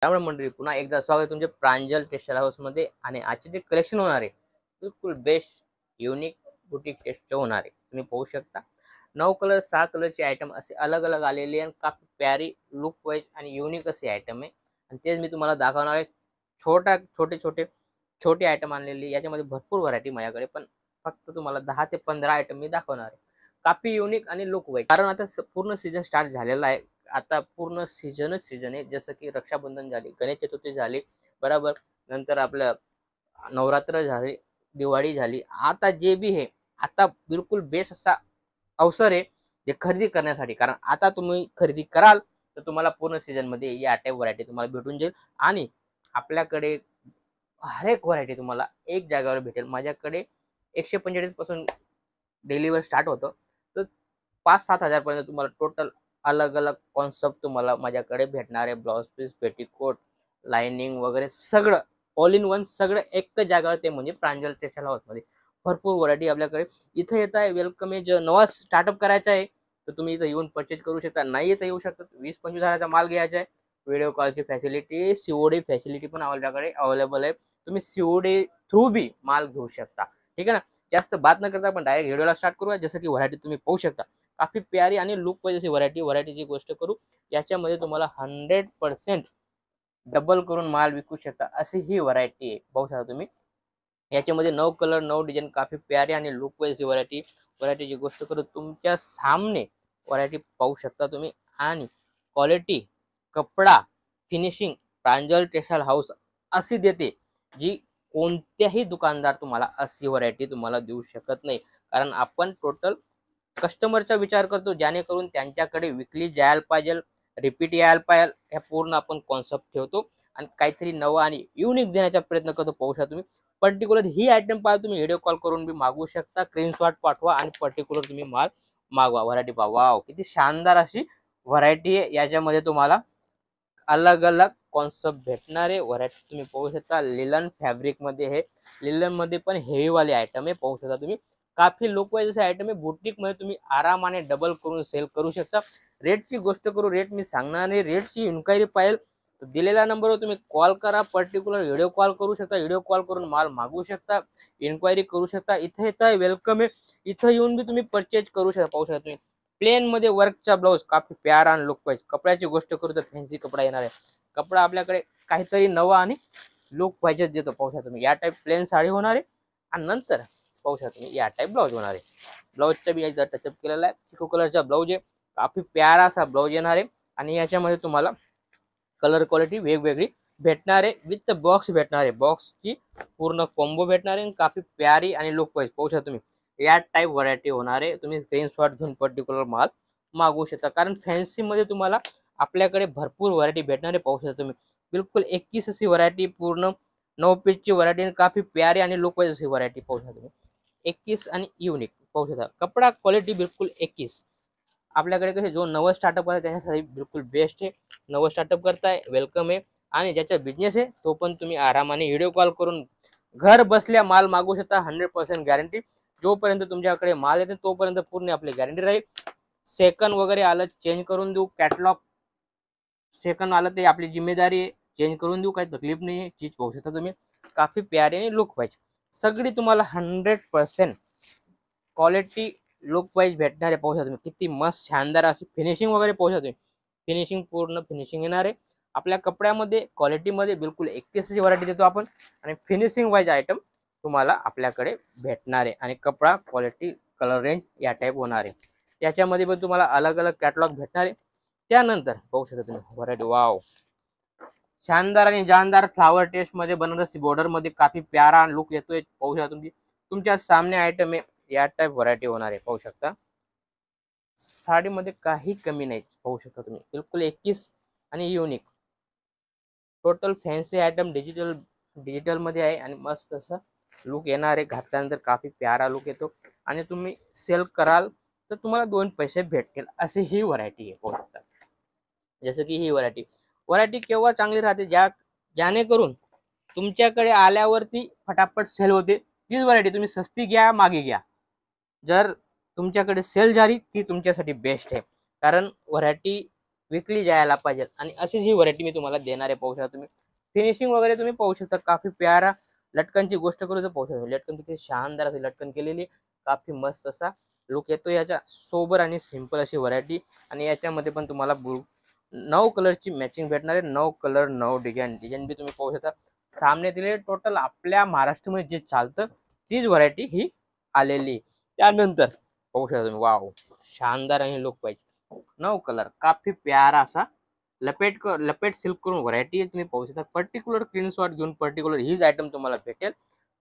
त्यामुळे मंडळी पुन्हा एकदा स्वागत तुमचे प्रांजल टेक्सटाईल हाऊस मध्ये। आणि आजचे जे कलेक्शन होणार आहे बिलकुल बेस्ट युनिक बुटीक टेस्ट होणार आहे। तुम्ही पाहू शकता 9 कलर 6 कलरचे आयटम असे अलग अलग आलेले आणि काफी प्यारी लुक वाईज आणि युनिक असे आयटम आहे। आणि तेच मी तुम्हाला दाखवणार आहे। छोटे आयटम आणलेले, याच्यामध्ये भरपूर व्हरायटी माझ्याकडे, पण फक्त तुम्हाला 10 ते 15 आयटम मी दाखवणार आहे। काफी युनिक आणि लुक वाईज, कारण आता पूर्ण सीझन स्टार्ट झालेला आहे। आता पूर्ण सीजनच सीजन आहे। जसं की रक्षाबंधन झाली, गणेश चतुर्थी झाली, बरोबर, नंतर आपलं नवरात्र झाले, दिवाळी झाली। आता जे बी आहे, आता बिलकुल बेस्ट असा अवसर आहे ते खरेदी करण्यासाठी। कारण आता तुम्ही खरेदी कराल तर तुम्हाला पूर्ण सीजन मध्ये या टाईप व्हरायटी तुम्हाला भेटून जाईल। आणि आपल्याकडे हर एक व्हरायटी तुम्हाला एक जागेवर भेटेल। माझ्याकडे 145 पासून डिलिव्हर स्टार्ट होतं, तर 5-7 हजार पर्यंत तुम्हाला टोटल अलग अलग कॉन्सेप्ट तुम्हाला माझ्याकडे भेटणार आहे। ब्लाउज पीस, पेटीकोट, लाइनिंग वगैरे सगळं ऑल इन वन, सगळं एकच जागेवर, ते म्हणजे प्रांजल टेक्सटाईल हाऊस मध्ये। भरपूर व्हरायटी आपल्याकडे इथे येत आहे। वेलकम आहे। जर नवा स्टार्टअप करायचा आहे तर तुम्ही इथं येऊन परचेज करू शकता, नाही इथं येऊ शकता। 20-25 हजाराचा माल घ्यायचा आहे, व्हिडिओ कॉलची फॅसिलिटी, सीओडी फॅसिलिटी पण आपल्याकडे अवेलेबल आहे। तुम्ही सीओडी थ्रू बी माल घेऊ शकता, ठीक आहे ना। जास्त बात न करता आपण डायरेक्ट व्हिडिओला स्टार्ट करूया। जसं की व्हरायटी तुम्ही पाहू शकता, काफी प्यारी आणि लुक वाईज अशी व्हरायटीची गोष्ट करू। याच्यामध्ये तुम्हाला 100% डबल करून माल विकू शकता अशी ही व्हरायटी आहे। पाहू शकता तुम्ही, याच्यामध्ये 9 कलर 9 डिझाईन, काफी प्यारी आणि लुक वाईज व्हरायटीची गोष्ट करू। तुमच्या सामने व्हरायटी पाहू शकता तुम्ही। आणि क्वालिटी, कपडा, फिनिशिंग प्रांजल टेक्सटाईल हाऊस अशी देते, जी कोणत्याही दुकानदार तुम्हाला अशी व्हरायटी तुम्हाला देऊ शकत नाही। कारण आपण टोटल कस्टमरचा विचार करतो, जेणेकरून त्यांच्याकडे विकली जायला पाहिजे, रिपीट यायला पाहिजे, ह्या पूर्ण आपण कॉन्सेप्ट ठेवतो आणि काहीतरी नवं आणि युनिक देण्याचा प्रयत्न करतो। पाहू शकता तुम्ही, पर्टिक्युलर ही आयटम पाहिजे तुम्ही व्हिडिओ कॉल करून बी मागवू शकता, स्क्रीनशॉट पाठवा आणि पर्टिक्युलर तुम्ही माल मागवा। व्हरायटी पहा, वाव किती शानदार अशी व्हरायटी आहे। याच्यामध्ये तुम्हाला अलग अलग कॉन्सेप्ट भेटणार आहे। व्हरायटी तुम्ही पाहू शकता, लिलन फॅब्रिक मध्ये हे, लिलन मध्ये पण हेवी वाले आयटम आहे। पाहू शकता तुम्ही, काफी लुक वाईज असे आयटम आहे। बुटीक मध्ये तुम्ही आरामाने डबल करून सेल करू शकता। रेटची गोष्ट करू, रेट मी सांगणार नाही। रेटची इन्क्वायरी पाहिजे तर दिलेल्या नंबरवर तुम्ही कॉल करा, पर्टिक्युलर व्हिडिओ कॉल करू शकता, व्हिडिओ कॉल करून माल मागवू शकता, इन्क्वायरी करू शकता। इथे येताय, वेलकम आहे, इथं येऊन बी तुम्ही परचेज करू शकता। पाहू शकता तुम्ही, प्लेन मध्ये वर्कचा ब्लाउज, काफी प्यारा आणि लुक वाईज। कपड्याची गोष्ट करू तर फॅन्सी कपडा येणार आहे। कपडा आपल्याकडे काहीतरी नवा आणि लुक पाहिजे देतो। पाहू शकता तुम्ही, या टाईप प्लेन साडी होणार आहे आणि नंतर पाहू शकता तुम्ही या टाईप ब्लाउज होणार आहे। ब्लाउजचा बी याचा टचअप केलेला आहे, चिको कलरचा ब्लाउज आहे, काफी प्यारा असा ब्लाउज येणार आहे। आणि याच्यामध्ये तुम्हाला कलर क्वालिटी वेगवेगळी भेटणार आहे, विथ बॉक्स भेटणार आहे, बॉक्सची पूर्ण कॉम्बो भेटणार आहे। काफी प्यारी आणि लुक वाईज पाहू शकता तुम्ही, या टाईप व्हरायटी होणार आहे। तुम्ही स्क्रीनशॉट घेऊन पर्टिक्युलर माल मागवू शकता, कारण फॅन्सी मध्ये तुम्हाला आपल्याकडे भरपूर व्हरायटी भेटणार आहे। पाहू शकता तुम्ही, बिलकुल 21 अशी व्हरायटी, पूर्ण 9 पीसची व्हरायटी, काफी प्यारी आणि लुक वाईज अशी व्हरायटी पाहू शकता तुम्ही। 21 आणि युनिक पाहू शकता, कपडा क्वालिटी बिलकुल 21। आपल्याकडे कसे जो नवं स्टार्टअप आहे त्याच्यासाठी बिलकुल बेस्ट आहे। नवं स्टार्टअप करताय, वेलकम आहे। आणि ज्याचा बिझनेस आहे तो पण तुम्ही आरामाने व्हिडिओ कॉल करून घर बसल्या माल मागवू शकता। 100% गॅरंटी। जोपर्यंत तुमच्याकडे माल येते तोपर्यंत पूर्ण आपली गॅरंटी राहील। सेकंड वगैरे आलं चेंज करून देऊ, कॅटलॉग सेकंड आलं ते आपली जिम्मेदारी आहे, चेंज करून देऊ, काही तकलीफ नाही आहे। चीज पाहू शकता तुम्ही, काफी प्यारी आणि लुक वाईज सगळी तुम्हाला 100% क्वालिटी लुक वाईज भेटणार आहे। पाहू शकता तुम्ही, किती मस्त शानदार अशी फिनिशिंग वगैरे पाहू शकता तुम्ही। फिनिशिंग पूर्ण फिनिशिंग येणार आहे आपल्या कपड्यामध्ये, क्वालिटीमध्ये बिलकुल 21 ची व्हरायटी देतो आपण। आणि फिनिशिंग वाईज आयटम तुम्हाला आपल्याकडे भेटणार आहे। आणि कपडा क्वालिटी, कलर रेंज या टाईप होणार आहे। याच्यामध्ये पण तुम्हाला अलग अलग कॅटलॉग भेटणार आहे। त्यानंतर पाहू शकता तुम्ही व्हरायटी, वाव शानदार आणि जानदार फ्लावर टेस्ट मध्ये बनारसी बॉर्डर मध्ये काफी प्यारा लुक येतोय। पाहू शकता तुम्ही, तुमच्या सामने आयटम आहे, या टाईप व्हरायटी होणार आहे। पाहू शकता, साडीमध्ये काही कमी नाही। पाहू शकता तुम्ही, बिलकुल 21 आणि unique, total fancy item digital मध्ये आहे आणि मस्त असं लुक येणार आहे। घातल्यानंतर काफी प्यारा लुक येतो आणि तुम्ही सेल कराल तर तुम्हाला 2 पैसे भेटतील अशी ही व्हरायटी आहे। पाहू शकता, जसं की ही व्हरायटी केव्हा चांगली राहते, जेणेकरून तुमच्याकडे आल्यावरती फटाफट सेल होते। तीच व्हरायटी तुम्ही सस्ती घ्या, मागे घ्या, जर तुमच्याकडे सेल झाली ती तुमच्यासाठी बेस्ट आहे। कारण व्हरायटी विकली जायला पाहिजे आणि अशीच ही व्हरायटी मी तुम्हाला देणार आहे. पाहू शकता तुम्ही फिनिशिंग वगैरे तुम्ही पाहू शकता, काफी प्यारा. लटकनची गोष्ट करू तर पाहू शकता लटकन किती शानदार असे लटकन केलेली, काफी मस्त असा लुक येतो याच्या. सोबर आणि सिंपल अशी व्हरायटी आणि याच्यामध्ये पण तुम्हाला 9 कलरची मॅचिंग भेटणार आहे. 9 कलर 9 डिझाईन. डिझाईन बी तुम्ही पाहू शकता सामने दिले. टोटल आपल्या महाराष्ट्रामध्ये जे चालतं तीच व्हरायटी ही आलेली. त्यानंतर पाहू शकता तुम्ही वाव शानदार आणि लुक पाहिजे. 9 कलर काफी प्यारा असा लपेट सिल्क करून व्हरायटी तुम्ही पाहू शकता. पर्टिक्युलर स्क्रीनशॉट घेऊन पर्टिक्युलर हीच आयटम तुम्हाला भेटेल.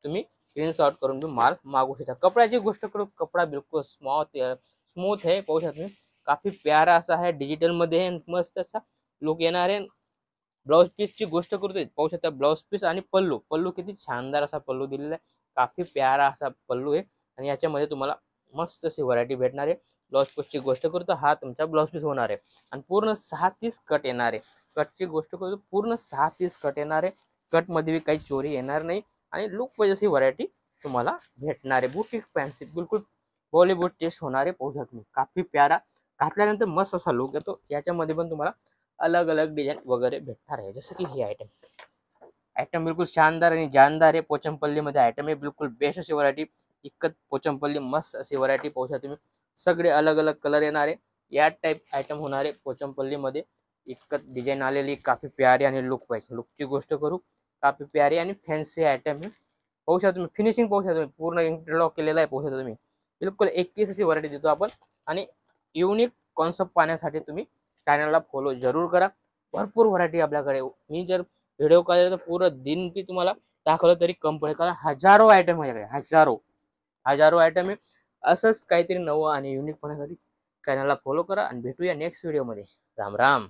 तुम्ही स्क्रीनशॉट करून तुम्ही माल मागू शकता. कपड्याची गोष्ट करू, कपडा बिलकुल स्मूथ आहे. पाहू शकता तुम्ही काफी प्यारा असा आहे. डिजिटल मध्ये मस्त असा लुक येणार आहे. ब्लाउज पीसची गोष्ट करतोय पाहू शकता ब्लाउज पीस आणि पल्लू किती शानदार असा पल्लू दिलेला आहे. काफी प्यारा असा पल्लू आहे आणि याच्यामध्ये तुम्हाला मस्त अशी व्हरायटी भेटणार आहे. ब्लाउज पीसची गोष्ट करतो हा तुमचा ब्लाउज पीस होणार आहे आणि पूर्ण 6-30 कट येणार आहे. कटची गोष्ट करतो पूर्ण 6-30 कट येणार आहे. कटमध्ये बी काही चोरी येणार नाही आणि लुक पाहिजे अशी व्हरायटी तुम्हाला भेटणार आहे. बुटीक फॅन्सी बिलकुल बॉलिवूड टेस्ट होणार आहे. पाहू शकता तुम्ही काफी प्यारा घातल्यानंतर मस्त असा लुक येतो. याच्यामध्ये पण तुम्हाला अलग अलग डिझाईन वगैरे भेटणार आहे. जसं की ही आयटम बिलकुल शानदार आणि जानदार आहे. पोचमपल्लीमध्ये आयटम आहे बिलकुल बेस्ट अशी व्हरायटी. इक्कत पोचमपल्ली मस्त अशी व्हरायटी पाहू शकता तुम्ही. सगळे अलग अलग कलर येणार आहे. या टाईप आयटम होणार आहे पोचमपल्लीमध्ये. इक्कत डिझाईन आलेली काफी प्यारी आणि लुक पाहिजे. लुकची गोष्ट करू काफी प्यारी आणि फॅन्सी आयटम आहे. पाहू शकता तुम्ही फिनिशिंग पाहू शकता तुम्ही पूर्ण इंटरलॉक केलेला आहे. पाहू शकता तुम्ही बिलकुल 21 अशी व्हरायटी देतो आपण आणि युनिक कॉन्सेप्ट पाहण्यासाठी तुम्ही चॅनलला फॉलो जरूर करा. भरपूर व्हरायटी आपल्याकडे. मी जर व्हिडिओ काढले तर पूर्ण दिन बी तुम्हाला दाखवलं तरी कम पडेल, कारण हजारो आयटम माझ्याकडे हजारो आयटम आहे. असंच काहीतरी नवं आणि युनिक पाहण्यासाठी चॅनलला फॉलो करा आणि भेटूया नेक्स्ट व्हिडिओमध्ये. राम राम.